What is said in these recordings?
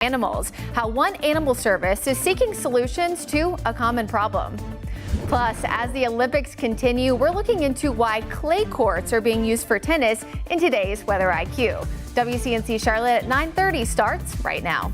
animals, how one animal service is seeking solutions to a common problem. Plus, as the Olympics continue, we're looking into why clay courts are being used for tennis in today's Weather IQ. WCNC Charlotte at 9:30 starts right now.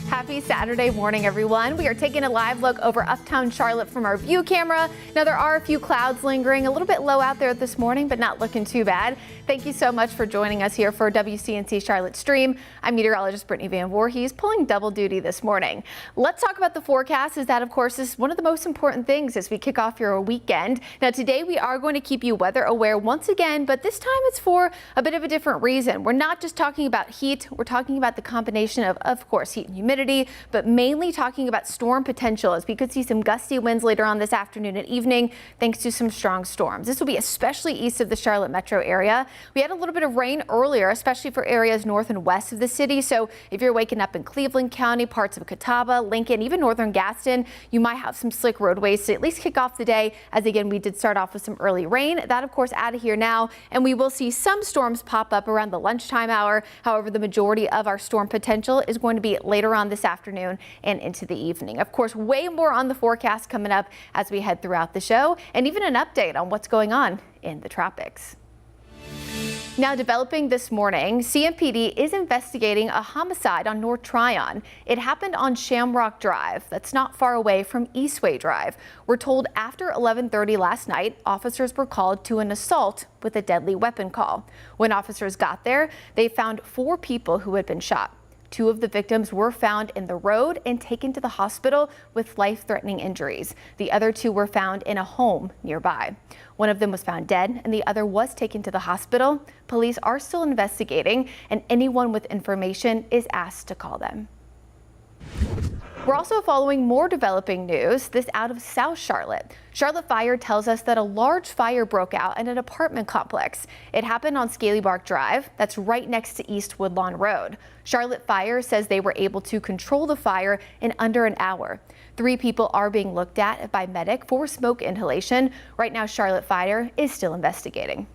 Happy Saturday morning, everyone. We are taking a live look over uptown Charlotte from our view camera. Now, there are a few clouds lingering, a little bit low out there this morning, but not looking too bad. Thank you so much for joining us here for WCNC Charlotte Stream. I'm meteorologist Brittany Van Voorhees, pulling double duty this morning. Let's talk about the forecast, as that, of course, is one of the most important things as we kick off your weekend. Now, today we are going to keep you weather aware once again, but this time it's for a bit of a different reason. We're not just talking about heat, we're talking about the combination of course, heat and humidity, but mainly talking about storm potential, as we could see some gusty winds later on this afternoon and evening thanks to some strong storms. This will be especially east of the Charlotte metro area. We had a little bit of rain earlier, especially for areas north and west of the city. So if you're waking up in Cleveland County, parts of Catawba, Lincoln, even northern Gaston, you might have some slick roadways to at least kick off the day, as again, we did start off with some early rain. That, of course, out of here now, and we will see some storms pop up around the lunchtime hour. However, the majority of our storm potential is going to be later on this afternoon and into the evening. Of course, way more on the forecast coming up as we head throughout the show, and even an update on what's going on in the tropics. Now, developing this morning, CMPD is investigating a homicide on North Tryon. It happened on Shamrock Drive. That's not far away from Eastway Drive. We're told after 11:30 last night, officers were called to an assault with a deadly weapon call. When officers got there, they found 4 people who had been shot. 2 of the victims were found in the road and taken to the hospital with life-threatening injuries. The other 2 were found in a home nearby. One of them was found dead and the other was taken to the hospital. Police are still investigating, and anyone with information is asked to call them. We're also following more developing news, this out of South Charlotte. Charlotte Fire tells us that a large fire broke out in an apartment complex. It happened on Scaly Bark Drive, that's right next to East Woodlawn Road. Charlotte Fire says they were able to control the fire in under an hour. 3 people are being looked at by medic for smoke inhalation. Right now, Charlotte Fire is still investigating.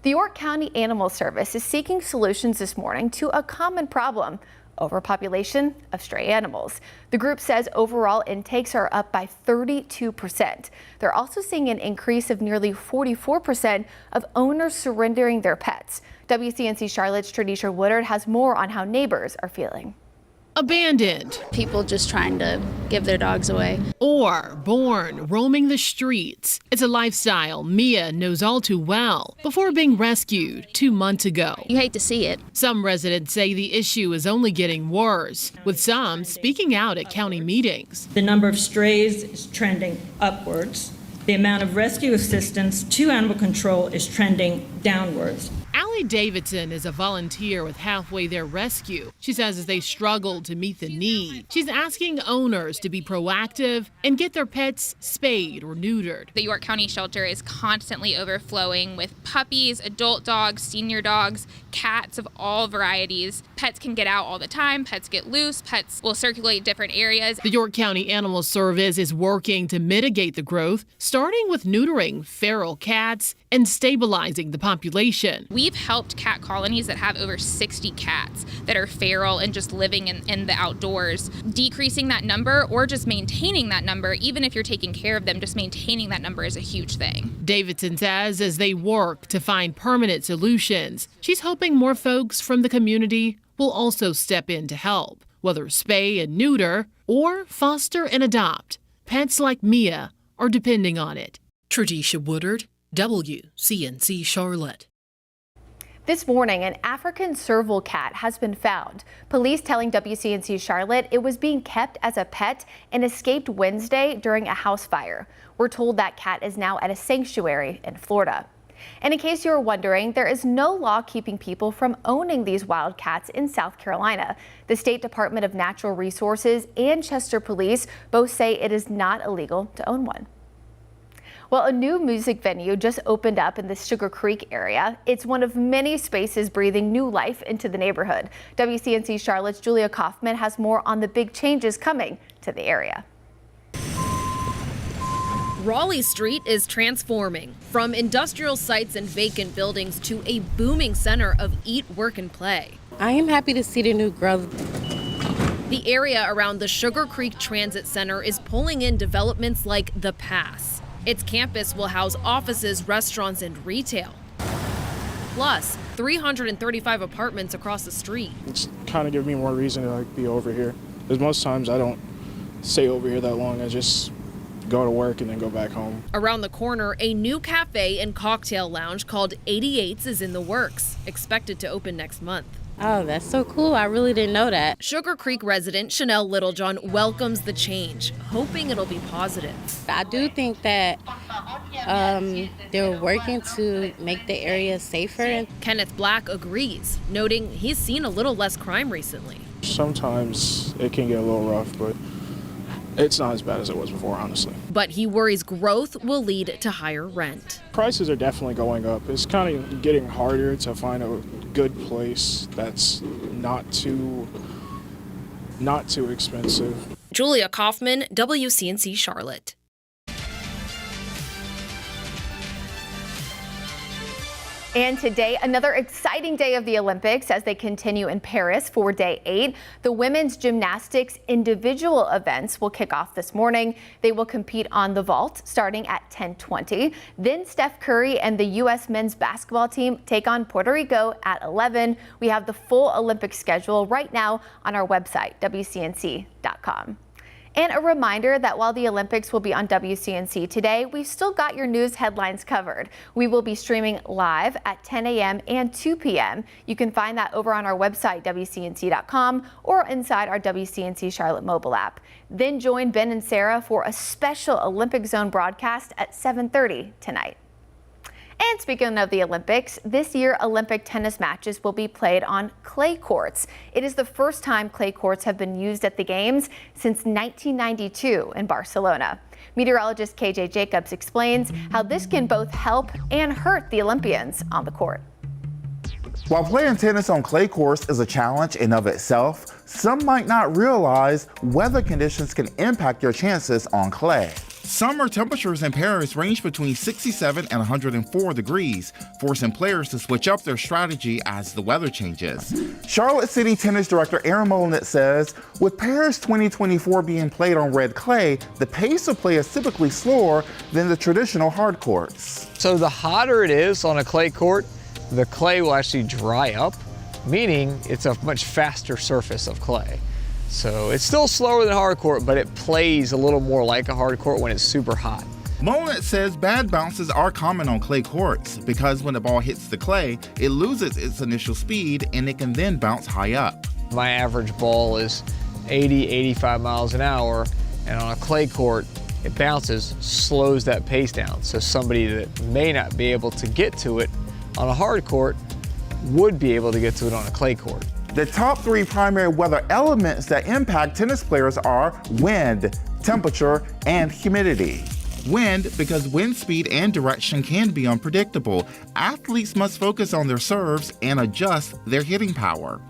The York County Animal Service is seeking solutions this morning to a common problem: overpopulation of stray animals. The group says overall intakes are up by 32%. They're also seeing an increase of nearly 44% of owners surrendering their pets. WCNC Charlotte's Tradisha Woodard has more on how neighbors are feeling. Abandoned. People just trying to give their dogs away. Or born roaming the streets. It's a lifestyle Mia knows all too well before being rescued 2 months ago. You hate to see it. Some residents say the issue is only getting worse, with some speaking out at county meetings. The number of strays is trending upwards. The amount of rescue assistance to animal control is trending downwards. Allie Davidson is a volunteer with Halfway There Rescue. She says as they struggle to meet the need, she's asking owners to be proactive and get their pets spayed or neutered. The York County shelter is constantly overflowing with puppies, adult dogs, senior dogs, cats of all varieties. Pets can get out all the time. Pets get loose. Pets will circulate different areas. The York County Animal Service is working to mitigate the growth, starting with neutering feral cats and stabilizing the population. We've helped cat colonies that have over 60 cats that are feral and just living in the outdoors. Decreasing that number or just maintaining that number, even if you're taking care of them, just maintaining that number is a huge thing. Davidson says as they work to find permanent solutions, she's hoping more folks from the community will also step in to help, whether spay and neuter or foster and adopt. Pets like Mia are depending on it. Tradisha Woodard, WCNC Charlotte. This morning, an African serval cat has been found. Police telling WCNC Charlotte it was being kept as a pet and escaped Wednesday during a house fire. We're told that cat is now at a sanctuary in Florida. And in case you were wondering, there is no law keeping people from owning these wild cats in South Carolina. The State Department of Natural Resources and Chester Police both say it is not illegal to own one. Well, a new music venue just opened up in the Sugar Creek area. It's one of many spaces breathing new life into the neighborhood. WCNC Charlotte's Julia Kaufman has more on the big changes coming to the area. Raleigh Street is transforming from industrial sites and vacant buildings to a booming center of eat, work, and play. I am happy to see the new growth. The area around the Sugar Creek Transit Center is pulling in developments like The Pass. Its campus will house offices, restaurants, and retail. Plus, 335 apartments across the street. It's kind of giving me more reason to be over here. Because most times I don't stay over here that long. I just go to work and then go back home. Around the corner, a new cafe and cocktail lounge called 88's is in the works, expected to open next month. Oh, that's so cool. I really didn't know that. Sugar Creek resident Chanel Littlejohn welcomes the change, hoping it'll be positive. I do think that they're working to make the area safer. Kenneth Black agrees, noting he's seen a little less crime recently. Sometimes it can get a little rough, but it's not as bad as it was before, honestly. But he worries growth will lead to higher rent. Prices are definitely going up. It's kind of getting harder to find a good place that's not too expensive. Julia Kaufman, WCNC Charlotte. And today, another exciting day of the Olympics as they continue in Paris for day 8. The women's gymnastics individual events will kick off this morning. They will compete on the vault starting at 10:20. Then Steph Curry and the U.S. men's basketball team take on Puerto Rico at 11. We have the full Olympic schedule right now on our website, WCNC.com. And a reminder that while the Olympics will be on WCNC today, we've still got your news headlines covered. We will be streaming live at 10 a.m. and 2 p.m. You can find that over on our website, WCNC.com, or inside our WCNC Charlotte mobile app. Then join Ben and Sarah for a special Olympic Zone broadcast at 7:30 tonight. And speaking of the Olympics, this year Olympic tennis matches will be played on clay courts. It is the first time clay courts have been used at the Games since 1992 in Barcelona. Meteorologist KJ Jacobs explains how this can both help and hurt the Olympians on the court. While playing tennis on clay courts is a challenge in of itself, some might not realize weather conditions can impact your chances on clay. Summer temperatures in Paris range between 67 and 104 degrees, forcing players to switch up their strategy as the weather changes. Charlotte City Tennis Director Aaron Molinet says, with Paris 2024 being played on red clay, the pace of play is typically slower than the traditional hard courts. So the hotter it is on a clay court, the clay will actually dry up, meaning it's a much faster surface of clay. So it's still slower than hard court, but it plays a little more like a hard court when it's super hot. Molinet says bad bounces are common on clay courts because when the ball hits the clay, it loses its initial speed and it can then bounce high up. My average ball is 80, 85 miles an hour, and on a clay court, it bounces, slows that pace down. So somebody that may not be able to get to it on a hard court would be able to get to it on a clay court. The top 3 primary weather elements that impact tennis players are wind, temperature, and humidity. Wind, because wind speed and direction can be unpredictable. Athletes must focus on their serves and adjust their hitting power.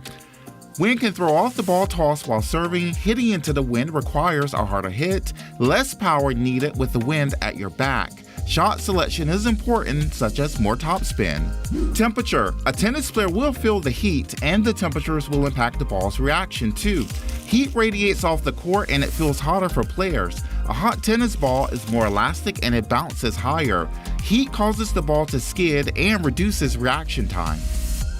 Wind can throw off the ball toss while serving. Hitting into the wind requires a harder hit, less power needed with the wind at your back. Shot selection is important, such as more topspin. Temperature. A tennis player will feel the heat, and the temperatures will impact the ball's reaction too. Heat radiates off the court and it feels hotter for players. A hot tennis ball is more elastic and it bounces higher. Heat causes the ball to skid and reduces reaction time.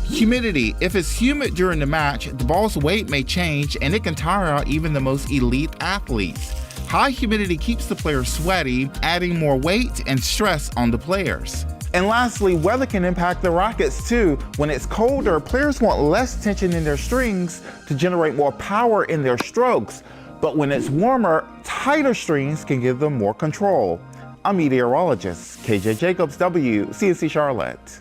Humidity. If it's humid during the match, the ball's weight may change and it can tire out even the most elite athletes. High humidity keeps the players sweaty, adding more weight and stress on the players. And lastly, weather can impact the rackets too. When it's colder, players want less tension in their strings to generate more power in their strokes. But when it's warmer, tighter strings can give them more control. I'm meteorologist KJ Jacobs, WCNC Charlotte.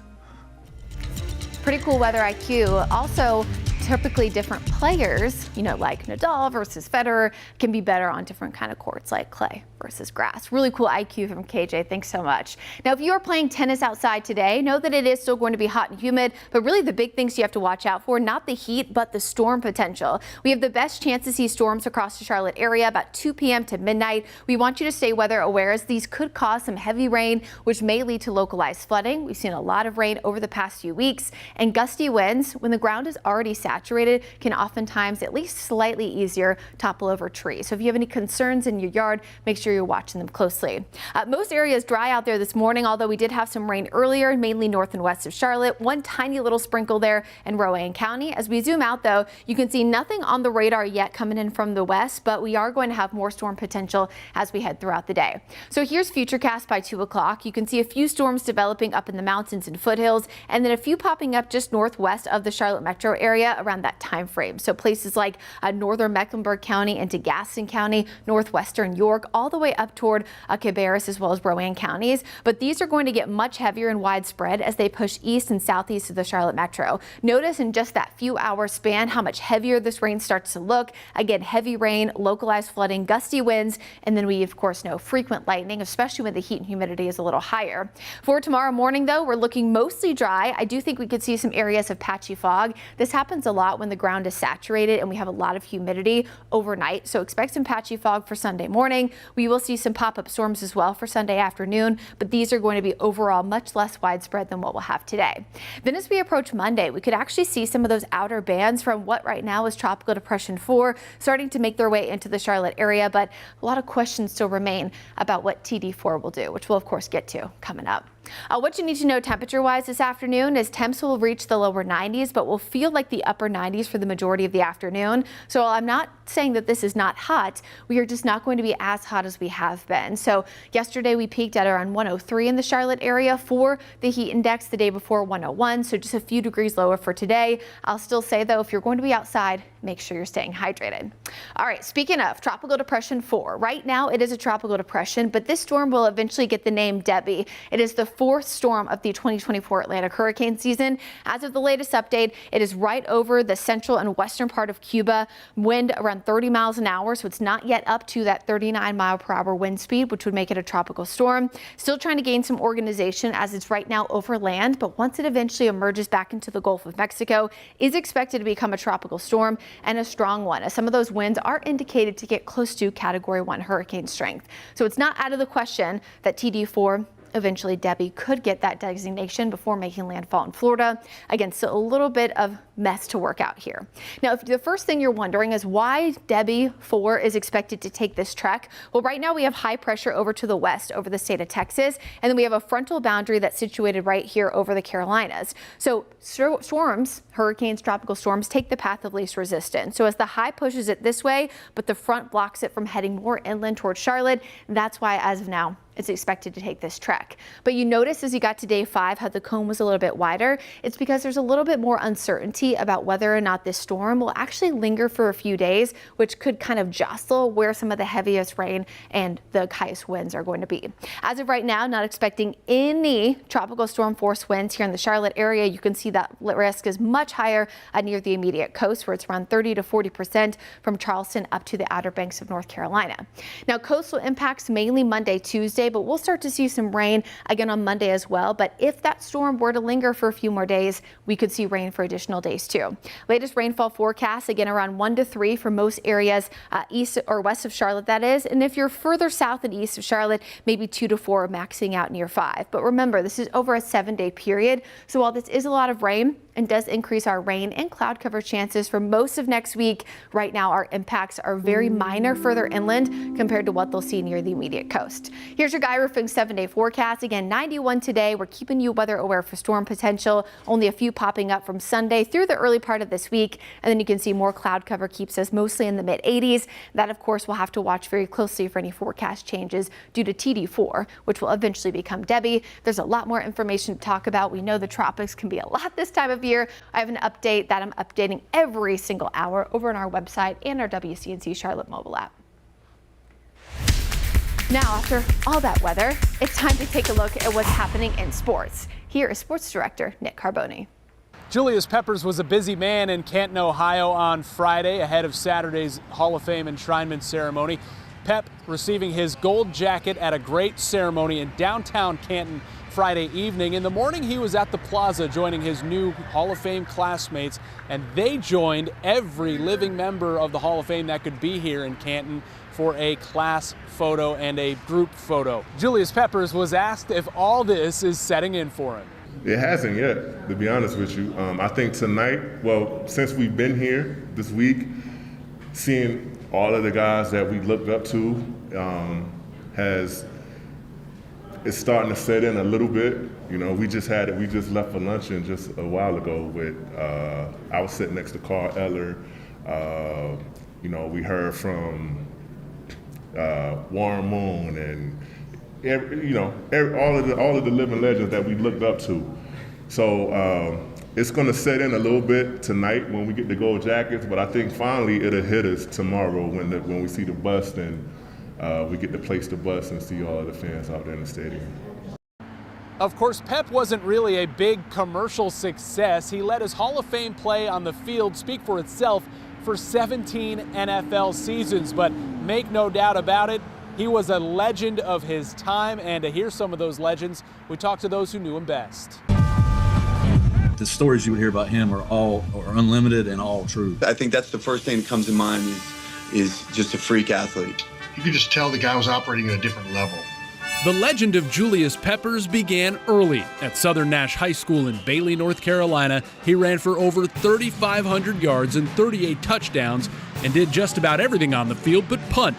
Pretty cool weather IQ. Also, typically different players, like Nadal versus Federer, can be better on different kind of courts like clay. versus grass. Really cool IQ from KJ. Thanks so much. Now, if you are playing tennis outside today, know that it is still going to be hot and humid, but really the big things you have to watch out for, not the heat, but the storm potential. We have the best chance to see storms across the Charlotte area about 2 p.m. to midnight. We want you to stay weather aware as these could cause some heavy rain, which may lead to localized flooding. We've seen a lot of rain over the past few weeks, and gusty winds, when the ground is already saturated, can oftentimes, at least slightly easier, topple over trees. So if you have any concerns in your yard, make sure you're watching them closely. Most areas dry out there this morning, although we did have some rain earlier, mainly north and west of Charlotte. One tiny little sprinkle there in Rowan County. As we zoom out, though, you can see nothing on the radar yet coming in from the west, but we are going to have more storm potential as we head throughout the day. So here's Futurecast by 2 o'clock. You can see a few storms developing up in the mountains and foothills, and then a few popping up just northwest of the Charlotte metro area around that time frame. So places like northern Mecklenburg County into Gaston County, northwestern York, all the way up toward Cabarrus as well as Rowan counties. But these are going to get much heavier and widespread as they push east and southeast of the Charlotte metro. Notice in just that few hour span how much heavier this rain starts to look. Again, heavy rain, localized flooding, gusty winds, and then we of course know frequent lightning, especially when the heat and humidity is a little higher. For tomorrow morning, though, we're looking mostly dry. I do think we could see some areas of patchy fog. This happens a lot when the ground is saturated and we have a lot of humidity overnight. So expect some patchy fog for Sunday morning. We will see some pop-up storms as well for Sunday afternoon, but these are going to be overall much less widespread than what we'll have today. Then as we approach Monday, we could actually see some of those outer bands from what right now is Tropical Depression 4 starting to make their way into the Charlotte area, but a lot of questions still remain about what TD4 will do, which we'll of course get to coming up. What you need to know temperature-wise this afternoon is temps will reach the lower 90s, but will feel like the upper 90s for the majority of the afternoon. So while I'm not saying that this is not hot, we are just not going to be as hot as we have been. So yesterday we peaked at around 103 in the Charlotte area for the heat index, the day before 101, so just a few degrees lower for today. I'll still say, though, if you're going to be outside, make sure you're staying hydrated. All right, speaking of Tropical Depression 4, right now it is a tropical depression, but this storm will eventually get the name Debbie. It is the fourth storm of the 2024 Atlantic hurricane season. As of the latest update, it is right over the central and western part of Cuba, wind around 30 miles an hour, so it's not yet up to that 39-mile-per-hour wind speed, which would make it a tropical storm. Still trying to gain some organization as it's right now over land, but once it eventually emerges back into the Gulf of Mexico, is expected to become a tropical storm and a strong one, as some of those winds are indicated to get close to Category 1 hurricane strength. So it's not out of the question that TD4, eventually Debbie, could get that designation before making landfall in Florida. Again, still a little bit of mess to work out here. Now, if the first thing you're wondering is why Debbie 4 is expected to take this trek, well, right now we have high pressure over to the west over the state of Texas, and then we have a frontal boundary that's situated right here over the Carolinas. So storms, hurricanes, tropical storms, take the path of least resistance. So as the high pushes it this way, but the front blocks it from heading more inland towards Charlotte, that's why as of now, it's expected to take this trek. But you notice as you got to day 5 how the cone was a little bit wider. It's because there's a little bit more uncertainty about whether or not this storm will actually linger for a few days, which could kind of jostle where some of the heaviest rain and the highest winds are going to be. As of right now, not expecting any tropical storm force winds here in the Charlotte area. You can see that risk is much higher near the immediate coast, where it's around 30 to 40% from Charleston up to the Outer Banks of North Carolina. Now, coastal impacts mainly Monday, Tuesday, but we'll start to see some rain again on Monday as well. But if that storm were to linger for a few more days, we could see rain for additional days too. Latest rainfall forecast, again, around 1 to 3 for most areas east or west of Charlotte, that is. And if you're further south and east of Charlotte, maybe 2 to 4, maxing out near 5. But remember, this is over a 7-day period. So while this is a lot of rain and does increase our rain and cloud cover chances for most of next week, right now our impacts are very minor further inland compared to what they'll see near the immediate coast. Here's your Guy Roofing 7-day forecast. Again, 91 today. We're keeping you weather aware for storm potential. Only a few popping up from Sunday through the early part of this week. And then you can see more cloud cover keeps us mostly in the mid 80s. That, of course, we'll have to watch very closely for any forecast changes due to TD4, which will eventually become Debbie. There's a lot more information to talk about. We know the tropics can be a lot this time of year. I have an update that I'm updating every single hour over on our website and our WCNC Charlotte mobile app. Now, after all that weather, it's time to take a look at what's happening in sports. Here is Sports Director Nick Carboni. Julius Peppers was a busy man in Canton, Ohio on Friday ahead of Saturday's Hall of Fame enshrinement ceremony. Pep receiving his gold jacket at a great ceremony in downtown Canton Friday evening. In the morning, he was at the plaza joining his new Hall of Fame classmates, and they joined every living member of the Hall of Fame that could be here in Canton for a class photo and a group photo. Julius Peppers was asked if all this is setting in for him. It hasn't yet, to be honest with you. I think tonight, well, since we've been here this week, seeing all of the guys that we looked up to it's starting to set in a little bit. You know, we just left for luncheon just a while ago with, I was sitting next to Carl Eller. You know, we heard from Warren Moon and all of the living legends that we looked up to. So it's going to set in a little bit tonight when we get the gold jackets, but I think finally it'll hit us tomorrow when we see the bust and we get to place the bus and see all of the fans out there in the stadium. Of course, Pep wasn't really a big commercial success. He let his Hall of Fame play on the field speak for itself for 17 NFL seasons, but make no doubt about it, he was a legend of his time, and to hear some of those legends, we talked to those who knew him best. The stories you would hear about him are unlimited and all true. I think that's the first thing that comes to mind is just a freak athlete. You could just tell the guy was operating at a different level. The legend of Julius Peppers began early. At Southern Nash High School in Bailey, North Carolina, he ran for over 3,500 yards and 38 touchdowns and did just about everything on the field but punt.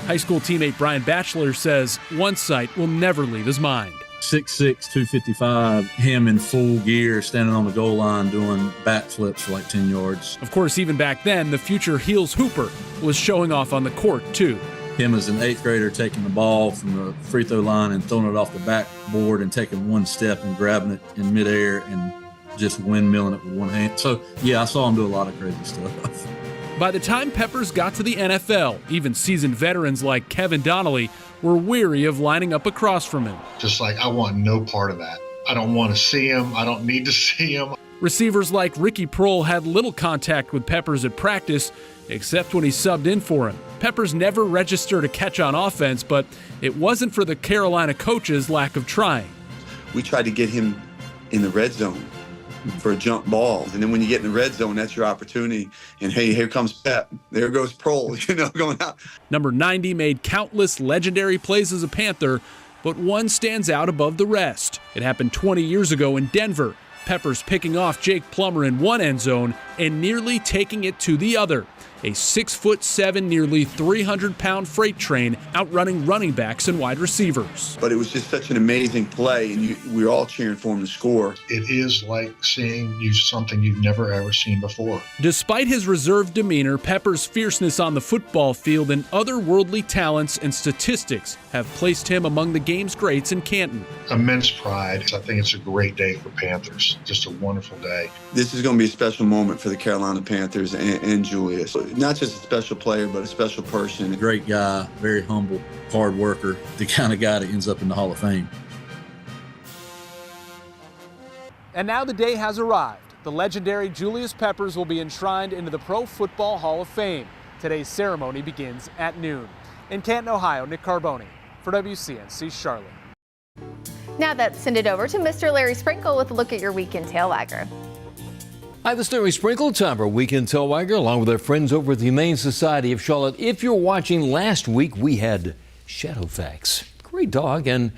High school teammate Brian Batchelor says one sight will never leave his mind. 6'6", 255, him in full gear, standing on the goal line doing backflips for like 10 yards. Of course, even back then, the future Heels Hooper was showing off on the court, too. Him as an 8th grader taking the ball from the free throw line and throwing it off the backboard and taking one step and grabbing it in midair and just windmilling it with one hand. So, yeah, I saw him do a lot of crazy stuff. By the time Peppers got to the NFL, even seasoned veterans like Kevin Donnelly were weary of lining up across from him. Just like, I want no part of that. I don't want to see him. I don't need to see him. Receivers like Ricky Prohl had little contact with Peppers at practice, except when he subbed in for him. Peppers never registered a catch on offense, but it wasn't for the Carolina coaches' lack of trying. We tried to get him in the red zone for jump balls, and then when you get in the red zone, that's your opportunity. And hey, here comes Pep. There goes Prohl, going out. Number 90 made countless legendary plays as a Panther, but one stands out above the rest. It happened 20 years ago in Denver. Peppers picking off Jake Plummer in one end zone and nearly taking it to the other. A 6'7", nearly 300-pound freight train outrunning running backs and wide receivers. But it was just such an amazing play, and we were all cheering for him to score. It is like seeing something you've never ever seen before. Despite his reserved demeanor, Peppers' fierceness on the football field and otherworldly talents and statistics have placed him among the game's greats in Canton. Immense pride. I think it's a great day for Panthers. Just a wonderful day. This is going to be a special moment for the Carolina Panthers and Julius. Not just a special player, but a special person. A great guy, very humble, hard worker, the kind of guy that ends up in the Hall of Fame. And now the day has arrived. The legendary Julius Peppers will be enshrined into the Pro Football Hall of Fame. Today's ceremony begins at noon. In Canton, Ohio, Nick Carboni for WCNC Charlotte. Now let's send it over to Mr. Larry Sprinkle with a look at your weekend tail wagger. Hi, this is Larry Sprinkle. Time for a weekend tail wagger along with our friends over at the Humane Society of Charlotte. If you're watching, last week we had Shadowfax. Great dog, and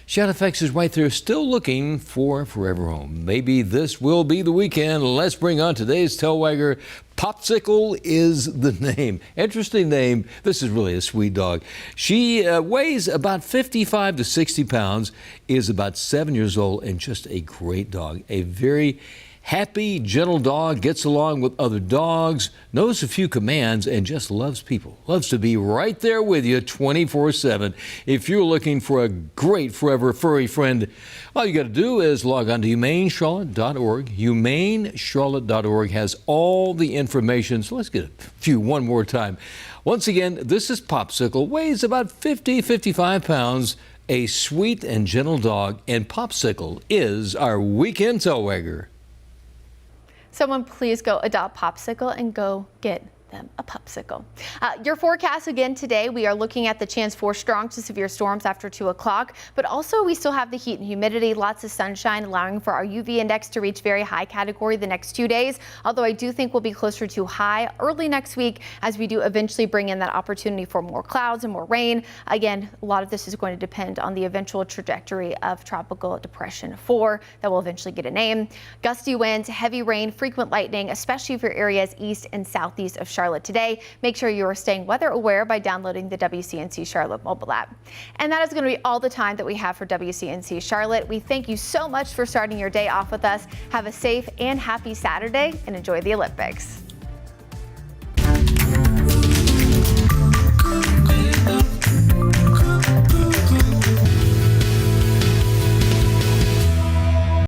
Shadowfax is right there still looking for a forever home. Maybe this will be the weekend. Let's bring on today's tail wagger. Popsicle is the name. Interesting name. This is really a sweet dog. She weighs about 55 to 60 pounds, is about 7 years old, and just a great dog. A very happy, gentle dog, gets along with other dogs, knows a few commands, and just loves people. Loves to be right there with you 24/7. If you're looking for a great forever furry friend, all you got to do is log on to humanecharlotte.org. Humanecharlotte.org has all the information. So let's get a few one more time. Once again, this is Popsicle, weighs about 50-55 pounds, a sweet and gentle dog, and Popsicle is our weekend tail wagger. Someone please go adopt Popsicle and go get them a popsicle. Your forecast again today, we are looking at the chance for strong to severe storms after 2 o'clock, but also we still have the heat and humidity, lots of sunshine, allowing for our UV index to reach very high category the next 2 days. Although I do think we'll be closer to high early next week as we do eventually bring in that opportunity for more clouds and more rain. Again, a lot of this is going to depend on the eventual trajectory of Tropical Depression 4 that will eventually get a name. Gusty winds, heavy rain, frequent lightning, especially for areas east and southeast of Charlotte today. Make sure you are staying weather aware by downloading the WCNC Charlotte mobile app. And that is going to be all the time that we have for WCNC Charlotte. We thank you so much for starting your day off with us. Have a safe and happy Saturday and enjoy the Olympics.